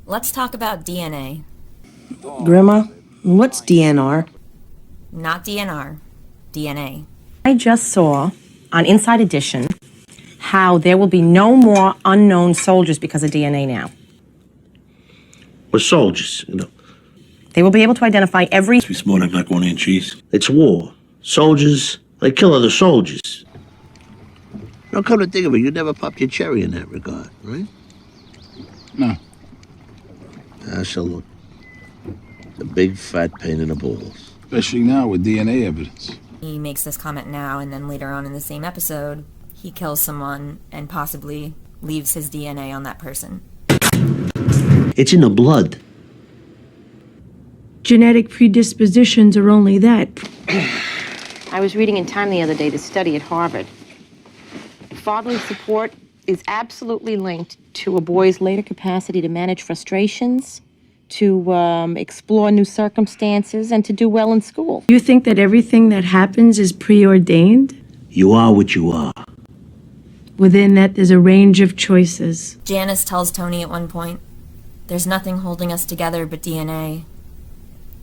Let's talk about DNA. Grandma, what's DNR? Not DNR, DNA. I just saw on Inside Edition how there will be no more unknown soldiers because of DNA now. We're soldiers, you know. They will be able to identify every... Be smart, I'm macaroni and cheese. It's war. Soldiers, they kill other soldiers. Now, come to think of it, you never popped your cherry in that regard, right? No. So look, a big fat pain in the balls. Especially now with DNA evidence. He makes this comment now, and then later on in the same episode, he kills someone and possibly leaves his DNA on that person. It's in the blood. Genetic predispositions are only that. I was reading in Time the other day this study at Harvard. Fatherly support is absolutely linked to a boy's later capacity to manage frustrations, to explore new circumstances, and to do well in school. You think that everything that happens is preordained? You are what you are. Within that, there's a range of choices. Janice tells Tony at one point, "There's nothing holding us together but DNA."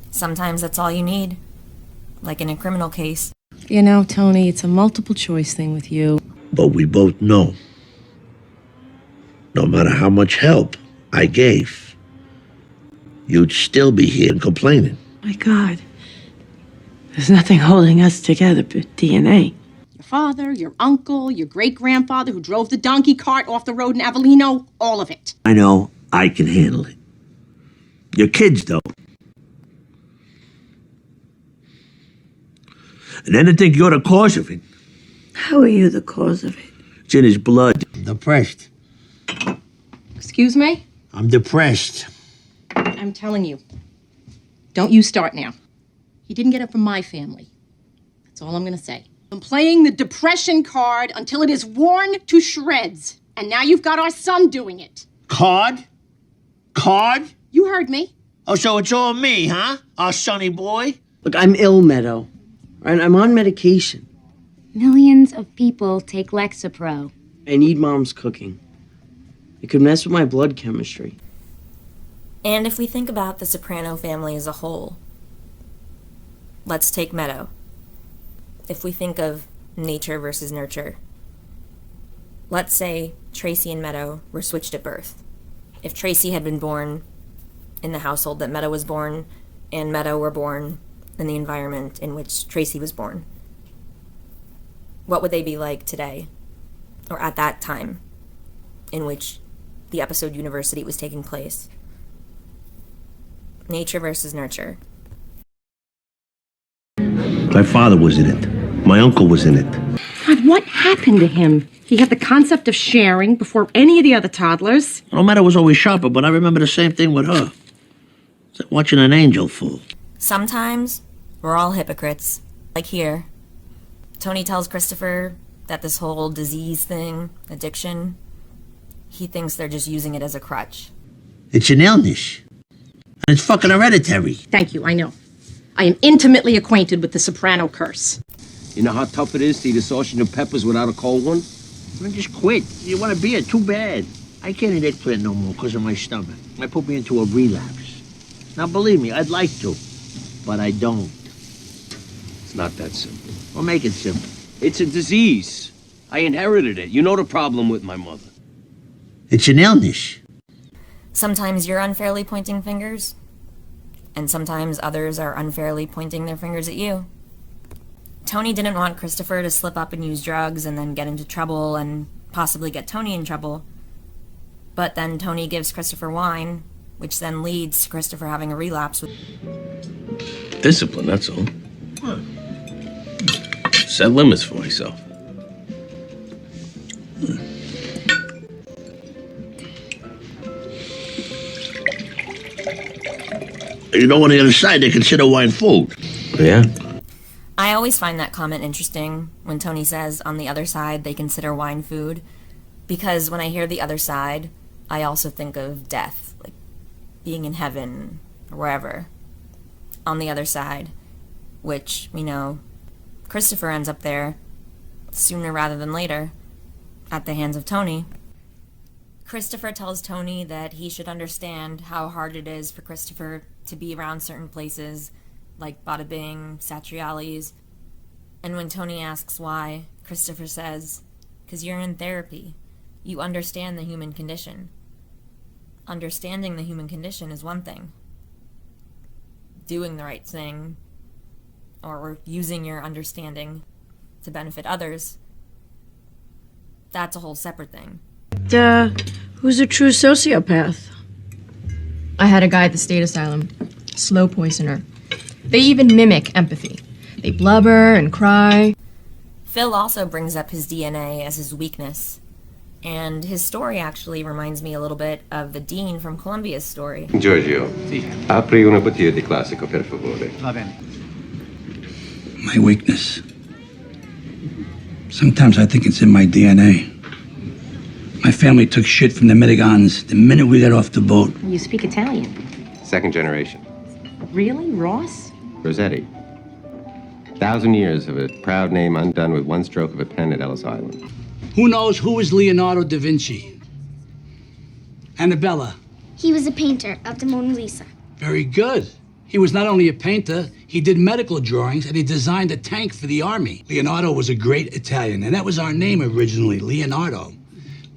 Sometimes that's all you need, like in a criminal case. You know, Tony, it's a multiple choice thing with you. But we both know, no matter how much help I gave, you'd still be here and complaining. My God, there's nothing holding us together but DNA. Your father, your uncle, your great-grandfather who drove the donkey cart off the road in Avellino, all of it. I know I can handle it. Your kids, though. And then to think you're the cause of it. How are you the cause of it? It's in his blood. I'm depressed. Excuse me? I'm depressed. I'm telling you, don't you start now. He didn't get it from my family. That's all I'm gonna say. I'm playing the depression card until it is worn to shreds. And now you've got our son doing it. Card? Card? You heard me. Oh, so it's all me, huh? Our sonny boy? Look, I'm ill, Meadow. And I'm on medication. Millions of people take Lexapro. I need Mom's cooking. It could mess with my blood chemistry. And if we think about the Soprano family as a whole, let's take Meadow. If we think of nature versus nurture, let's say Tracy and Meadow were switched at birth. If Tracy had been born in the household that Meadow was born, and Meadow were born in the environment in which Tracy was born, what would they be like today, or at that time in which the episode University was taking place? Nature versus nurture. My father was in it. My uncle was in it. God, what happened to him? He had the concept of sharing before any of the other toddlers. No matter was always sharper, but I remember the same thing with her. It's like watching an angel fall. Sometimes we're all hypocrites. Like here, Tony tells Christopher that this whole disease thing, addiction, he thinks they're just using it as a crutch. It's an illness. And it's fucking hereditary. Thank you, I know. I am intimately acquainted with the Soprano curse. You know how tough it is to eat a sausage and peppers without a cold one? Well, just quit. You want to be it? Too bad. I can't eat eggplant no more because of my stomach. It might put me into a relapse. Now, believe me, I'd like to, but I don't. It's not that simple. Well, make it simple. It's a disease. I inherited it. You know the problem with my mother. It's an illness. Sometimes you're unfairly pointing fingers, and sometimes others are unfairly pointing their fingers at you. Tony didn't want Christopher to slip up and use drugs and then get into trouble and possibly get Tony in trouble. But then Tony gives Christopher wine, which then leads to Christopher having a relapse. Discipline, that's all. Set limits for myself. You know, on the other side, they consider wine food. Yeah? I always find that comment interesting when Tony says on the other side they consider wine food, because when I hear the other side, I also think of death, like being in heaven or wherever. On the other side, which we know Christopher ends up there sooner rather than later. at the hands of Tony. Christopher tells Tony that he should understand how hard it is for Christopher to be around certain places, like Bada Bing, Satriali's. And when Tony asks why, Christopher says, "'Cause you're in therapy. You understand the human condition." Understanding the human condition is one thing. Doing the right thing, or using your understanding to benefit others, that's a whole separate thing. Who's a true sociopath? I had a guy at the state asylum, slow poisoner. They even mimic empathy. They blubber and cry. Phil also brings up his DNA as his weakness, and his story actually reminds me a little bit of the Dean from Columbia's story. Giorgio, apri una bottiglia di classico, per favore. Va bene. My weakness. Sometimes I think it's in my DNA. My family took shit from the Medigons the minute we got off the boat. You speak Italian. Second generation. Really, Ross? Rossetti. 1,000 years of a proud name undone with one stroke of a pen at Ellis Island. Who knows who is Leonardo da Vinci? Annabella. He was a painter of the Mona Lisa. Very good. He was not only a painter, he did medical drawings, and he designed a tank for the army. Leonardo was a great Italian, and that was our name originally, Leonardo.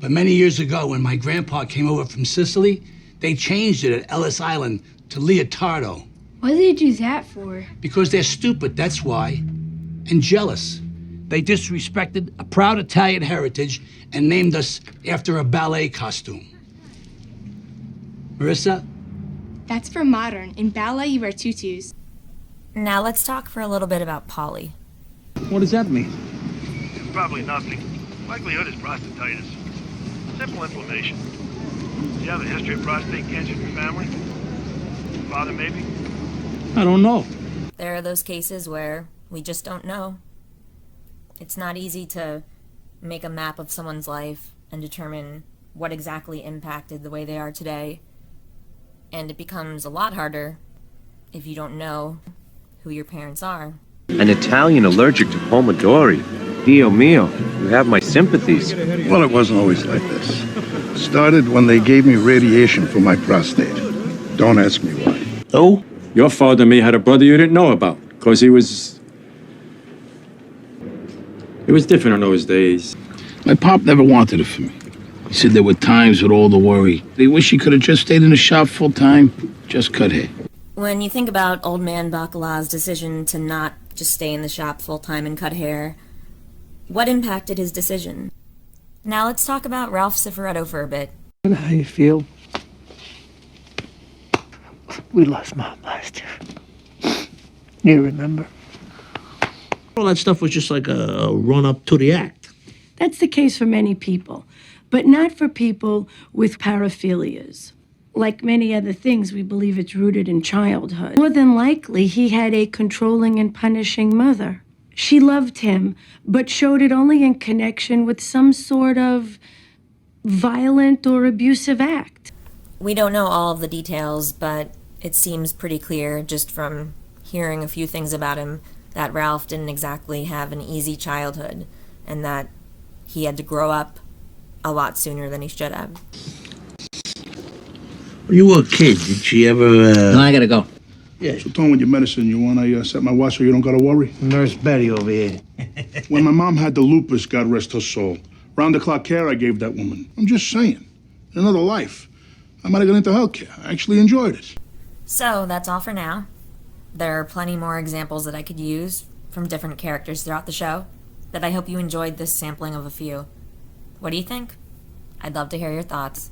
But many years ago, when my grandpa came over from Sicily, they changed it at Ellis Island to Leotardo. What did they do that for? Because they're stupid, that's why. And jealous. They disrespected a proud Italian heritage and named us after a ballet costume. Marissa? That's for modern. In ballet, you wear tutus. Now let's talk for a little bit about Paulie. What does that mean? Probably nothing. Likelihood is prostatitis. Simple inflammation. Do you have a history of prostate cancer in your family? Father, maybe? I don't know. There are those cases where we just don't know. It's not easy to make a map of someone's life and determine what exactly impacted the way they are today. And it becomes a lot harder if you don't know who your parents are. An Italian allergic to pomodori. Dio mio, you have my sympathies. Well, it wasn't always like this. It started when they gave me radiation for my prostate. Don't ask me why. Oh? Your father may had a brother you didn't know about, because he was different in those days. My pop never wanted it for me. He said there were times with all the worry. He wished he could have just stayed in the shop full time, just cut hair. When you think about old man Baccala's decision to not just stay in the shop full time and cut hair, what impacted his decision? Now let's talk about Ralph Cifaretto for a bit. How you feel? We lost Mom last year. You remember? All that stuff was just like a run-up to the act. That's the case for many people, but not for people with paraphilias. Like many other things, we believe it's rooted in childhood. More than likely, he had a controlling and punishing mother. She loved him, but showed it only in connection with some sort of violent or abusive act. We don't know all of the details, but it seems pretty clear just from hearing a few things about him that Ralph didn't exactly have an easy childhood and that he had to grow up a lot sooner than he should have. When you were a kid, did she ever, No, I gotta go. Yeah. So, Tom, with your medicine, you want to set my watch so you don't got to worry? Nurse Betty over here. When my mom had the lupus, God rest her soul, round-the-clock care I gave that woman. I'm just saying, in another life, I might have got into healthcare. I actually enjoyed it. So that's all for now. There are plenty more examples that I could use from different characters throughout the show, but I hope you enjoyed this sampling of a few. What do you think? I'd love to hear your thoughts.